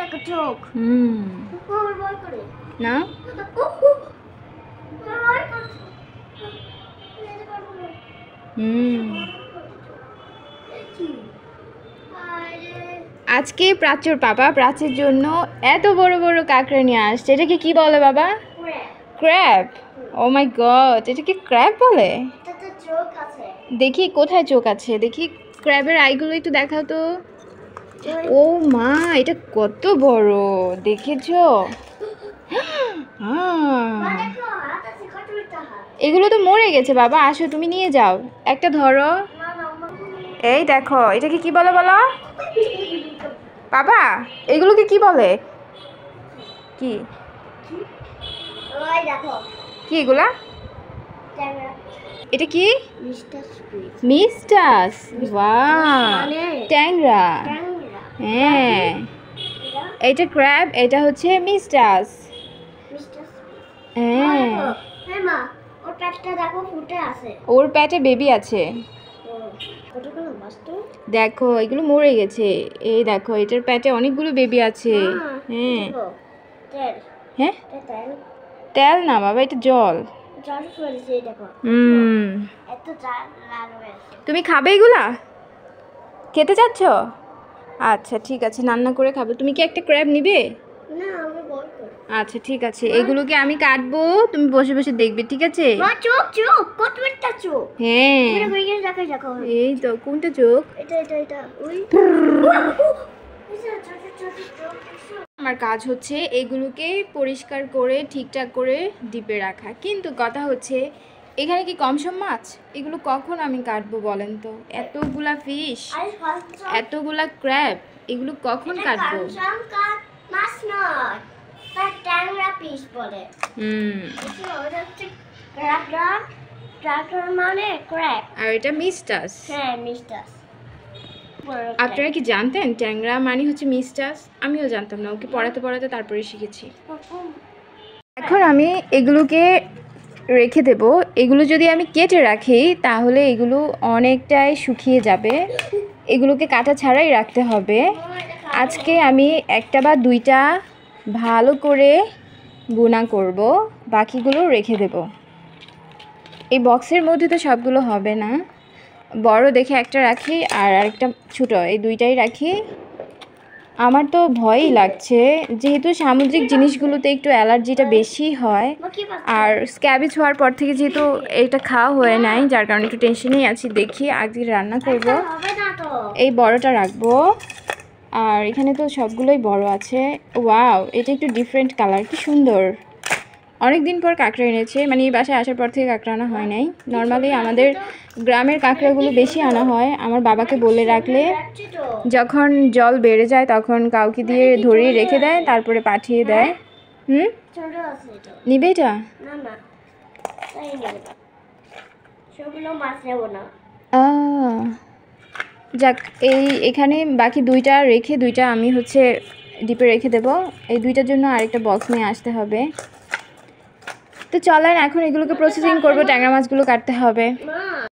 দেখো চোখ না আজকে প্রাচ্যর পাপা প্রাচ্যের জন্য এত বড় বড় কাঁকড়া নিয়ে আসছে। এটাকে কি বলে বাবা? ক্র্যাব। ও মাই গড, এটাকে ক্র্যাব বলে? দেখি কোথায় চোখ আছে, দেখি ক্র্যাবের আইগুলো একটু দেখাও তো। ও মা, এটা কত বড় দেখেছো? এগুলো তো মরে গেছে বাবা, আসো তুমি নিয়ে যাও, একটা ধরো। এই দেখো, এটাকে কি বলে বলো বাবা? এগুলোকে কি বলে? কি কি এগুলা? এটা কি? মিস্টাস। বাহ, ট্যাংরা। হ্যাঁ, এটা ক্র্যাব, এটা হচ্ছে মিস্টাস। হ্যাঁ, ওর পেটে বেবি আছে। দেখো এগুলো মরে গেছে, এই দেখো এটার পেটে অনেকগুলো বেবি আছে। হ্যাঁ হ্যাঁ, তেল না বাবা, এটা জল। তুমি খাবে এগুলা? খেতে চাচ্ছ? আচ্ছা ঠিক আছে, রান্না করে খাবে। তুমি কি একটা ক্র্যাব নিবে? আচ্ছা ঠিক আছে, এগুলোকে আমি কাটবো, তুমি বসে বসে দেখবে, ঠিক আছে? হ্যাঁ, এই তো কোনটা চোখ? আমার কাজ হচ্ছে এগুলোকে পরিষ্কার করে ঠিকঠাক করে ডিপে রাখা, কিন্তু কথা হচ্ছে এখানে কি কম সম মাছ? এগুলো কখন আমি কাটবো বলেন তো? এতগুলা ফিশ, এতগুলা ক্র্যাব, এগুলো কখন কাটবো? আর এটা মিস্টাস। আপনারা কি জানতেন ট্যাংরা মানে হচ্ছে মিস্টাস? আমিও জানতাম না, ওকে পড়াতে পড়াতে তারপরে শিখেছি। এখন আমি এগুলোকে রেখে দেব। এগুলো যদি আমি কেটে রাখি তাহলে এগুলো অনেকটাই শুকিয়ে যাবে, এগুলোকে কাটা ছাড়াই রাখতে হবে। আজকে আমি একটা বা দুইটা ভালো করে বোনা করব, বাকিগুলো রেখে দেব। এই বক্সের মধ্যে তো সবগুলো হবে না, বড় দেখে একটা রাখি আর আরেকটা ছোট, এই দুইটাই রাখি। আমার তো ভয়ই লাগছে, যেহেতু সামুদ্রিক জিনিসগুলোতে একটু অ্যালার্জিটা বেশি হয়, আর স্ক্যাবিজ হওয়ার পর থেকে যেহেতু এটা খাওয়া হয়ে নাই, যার কারণে একটু টেনশনেই আছি। দেখি আজকে রান্না করব। এই বড়টা রাখবো, আর এখানে তো সবগুলোই বড় আছে। ওয়াও, এটা একটু ডিফারেন্ট কালার, কি সুন্দর। অনেক দিন পর কাঁকড়া এনেছে, মানে এই বাসায় আসার পর থেকে কাঁকড়া আনা হয় নাই। নর্মালি আমাদের গ্রামের কাঁকড়াগুলো বেশি আনা হয়। আমার বাবাকে বলে রাখলে যখন জল বেড়ে যায় তখন কাউকে দিয়ে ধরিয়ে রেখে দেয়, তারপরে পাঠিয়ে দেয়। নিবে এটা? যাক, এখানে বাকি দুইটা রেখে দুইটা আমি হচ্ছে ডিপে রেখে দেব। এই দুইটার জন্য আরেকটা বক্স নিয়ে আসতে হবে। তো চলেন এখন এগুলোকে প্রসেসিং করবো, ট্যাংরা মাছগুলো কাটতে হবে।